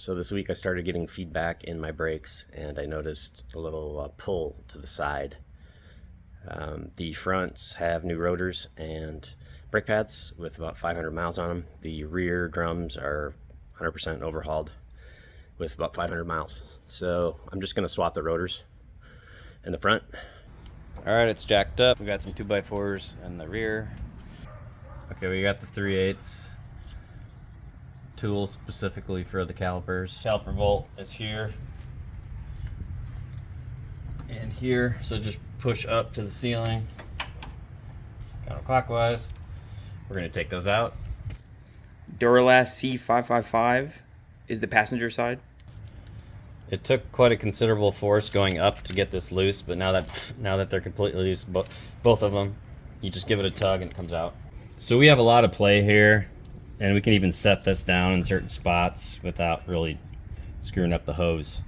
So this week I started getting feedback in my brakes, and I noticed a little pull to the side. The fronts have new rotors and brake pads with about 500 miles on them. The rear drums are 100% overhauled with about 500 miles. So I'm just going to swap the rotors in the front. All right, it's jacked up. We got some 2x4s in the rear. Okay, we got the 3/8 tool specifically for the calipers. Caliper bolt is here and here, so just push up to the ceiling counterclockwise. We're going to take those out. Duralast C555 is the passenger side. It took quite a considerable force going up to get this loose, but now that they're completely loose, both of them, you just give it a tug and it comes out. So we have a lot of play here, and we can even set this down in certain spots without really screwing up the hose.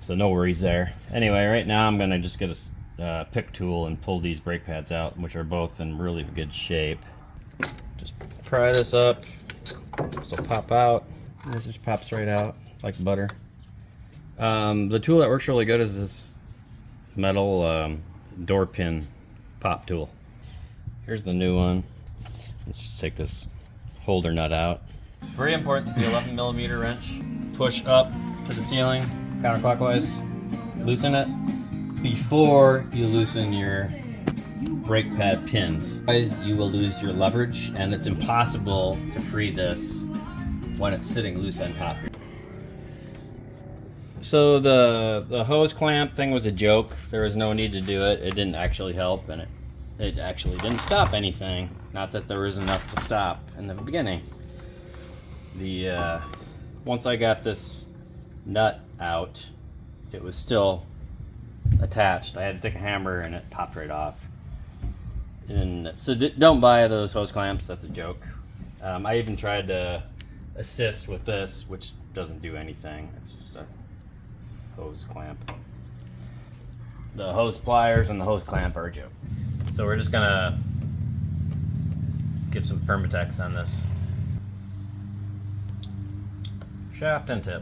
So no worries there. Anyway, right now I'm gonna just get a pick tool and pull these brake pads out, which are both in really good shape. Just pry this up. This will pop out. This just pops right out like butter. The tool that works really good is this metal door pin pop tool. Here's the new one. Let's take this holder nut out. Very important, the 11mm wrench. Push up to the ceiling counterclockwise. Loosen it before you loosen your brake pad pins. Otherwise, you will lose your leverage, and it's impossible to free this when it's sitting loose on top. So the hose clamp thing was a joke. There was no need to do it. It didn't actually help, and it actually didn't stop anything. Not that there was enough to stop in the beginning. Once I got this nut out, it was still attached. I had to take a hammer and it popped right off. And so don't buy those hose clamps. That's a joke. I even tried to assist with this, which doesn't do anything. It's just a hose clamp. The hose pliers and the hose clamp are a joke. So we're just gonna give some Permatex on this shaft and tip.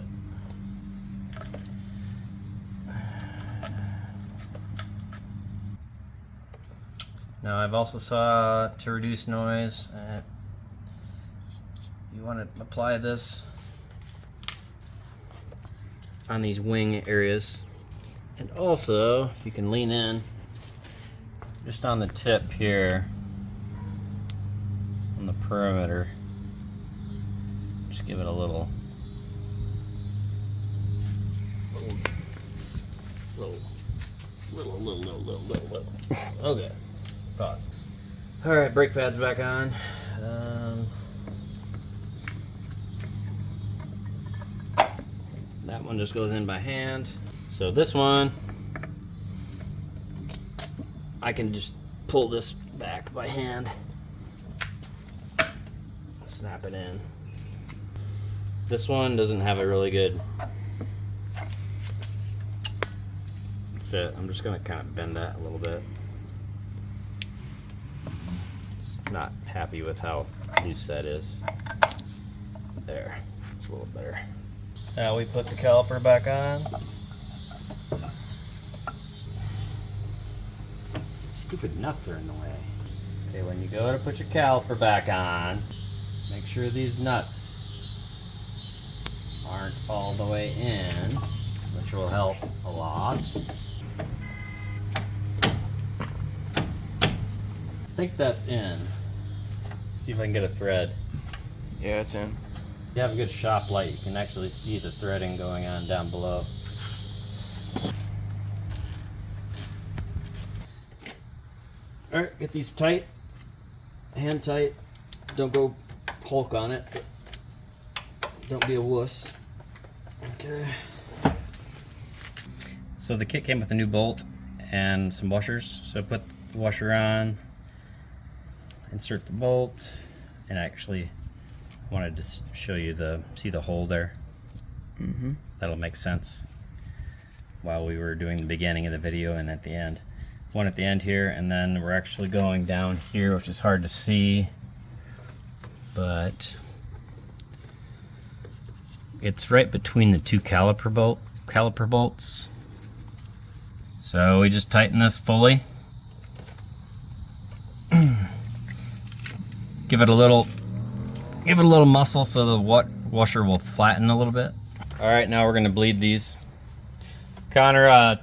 Now I've also saw to reduce noise, you want to apply this on these wing areas, and also if you can lean in just on the tip here on the perimeter, just give it a little okay, pause. All right, brake pads back on. That one just goes in by hand. So this one, I can just pull this back by hand, snap it in. This one doesn't have a really good fit. I'm just gonna kind of bend that a little bit. Not happy with how loose that is. There, it's a little better. Now we put the caliper back on. Stupid nuts are in the way. Okay, when you go to put your caliper back on, make sure these nuts aren't all the way in, which will help a lot. I think that's in. Let's see if I can get a thread. Yeah, it's in. If you have a good shop light, you can actually see the threading going on down below. Alright, get these tight, hand tight. Don't go Hulk on it. Don't be a wuss. Okay. So the kit came with a new bolt and some washers. So put the washer on, insert the bolt, and actually wanted to show you see the hole there. That'll make sense while we were doing the beginning of the video and at the end. One at the end here, and then we're actually going down here, which is hard to see, but it's right between the two caliper bolts. So we just tighten this fully. Give it a little muscle so the washer will flatten a little bit. All right, now we're gonna bleed these. Connor,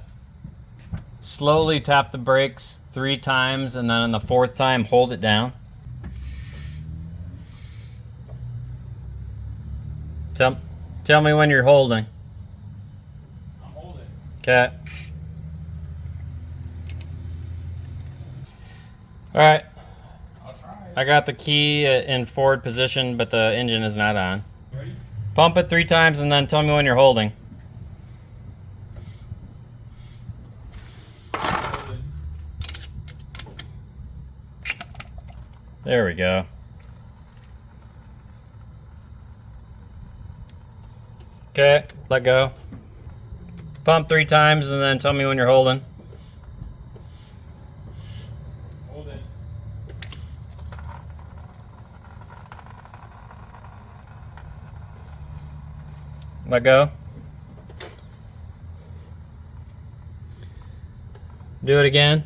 slowly tap the brakes 3 times, and then on the 4th time, hold it down. Tell me when you're holding. I'm holding. Okay. All right. I'll try. I got the key in forward position, but the engine is not on. Ready? Pump it 3 times and then tell me when you're holding. Holding. There we go. Okay, let go. Pump 3 times and then tell me when you're holding. Holding. Let go. Do it again.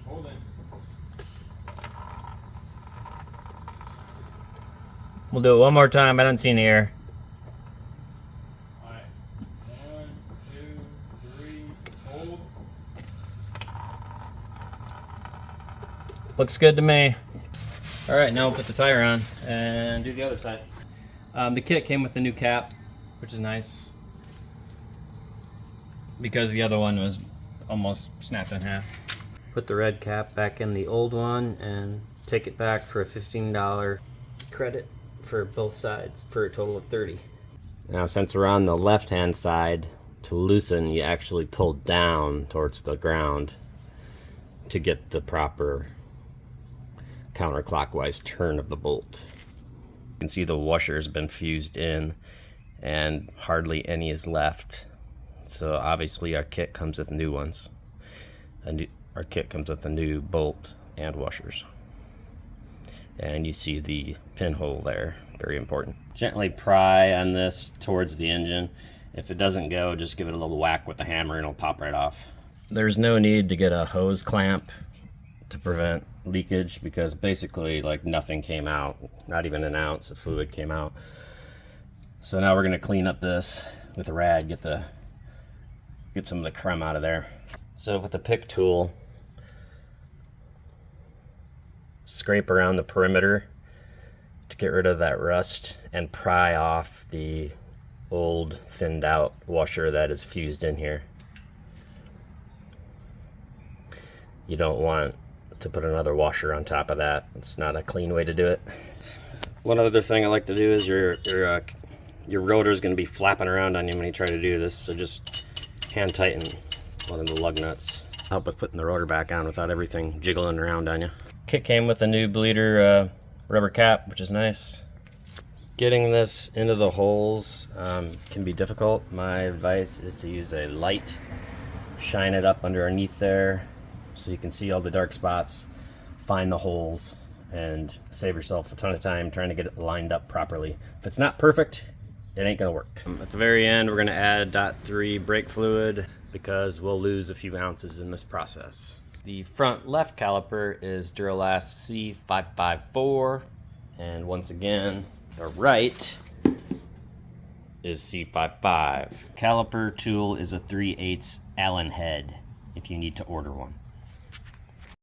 Holding. We'll do it one more time. I don't see any air. Alright. 1, 2, 3. Hold. Looks good to me. All right, now we'll put the tire on and do the other side. The kit came with a new cap, which is nice, because the other one was almost snapped in half. Put the red cap back in the old one and take it back for a $15 credit for both sides for a total of $30. Now, since we're on the left-hand side, to loosen, you actually pull down towards the ground to get the proper counterclockwise turn of the bolt. You can see the washer's been fused in and hardly any is left. So obviously our kit comes with new ones. Our kit comes with a new bolt and washers. And you see the pinhole there, very important. Gently pry on this towards the engine. If it doesn't go, just give it a little whack with the hammer and it'll pop right off. There's no need to get a hose clamp to prevent leakage, because basically like nothing came out, not even an ounce of fluid came out. So now we're going to clean up this with a rag, get some of the crumb out of there. So with the pick tool, scrape around the perimeter to get rid of that rust and pry off the old thinned out washer that is fused in here. You don't want to put another washer on top of that. It's not a clean way to do it. One other thing I like to do is your rotor is going to be flapping around on you when you try to do this, so just hand tighten one of the lug nuts. Help with putting the rotor back on without everything jiggling around on you. Kit came with a new bleeder rubber cap, which is nice. Getting this into the holes can be difficult. My advice is to use a light, shine it up underneath there so you can see all the dark spots, find the holes, and save yourself a ton of time trying to get it lined up properly. If it's not perfect, it ain't gonna work. At the very end, we're gonna add .3 brake fluid because we'll lose a few ounces in this process. The front left caliper is Duralast C554, and once again, the right is C55. Caliper tool is a 3/8 Allen head if you need to order one.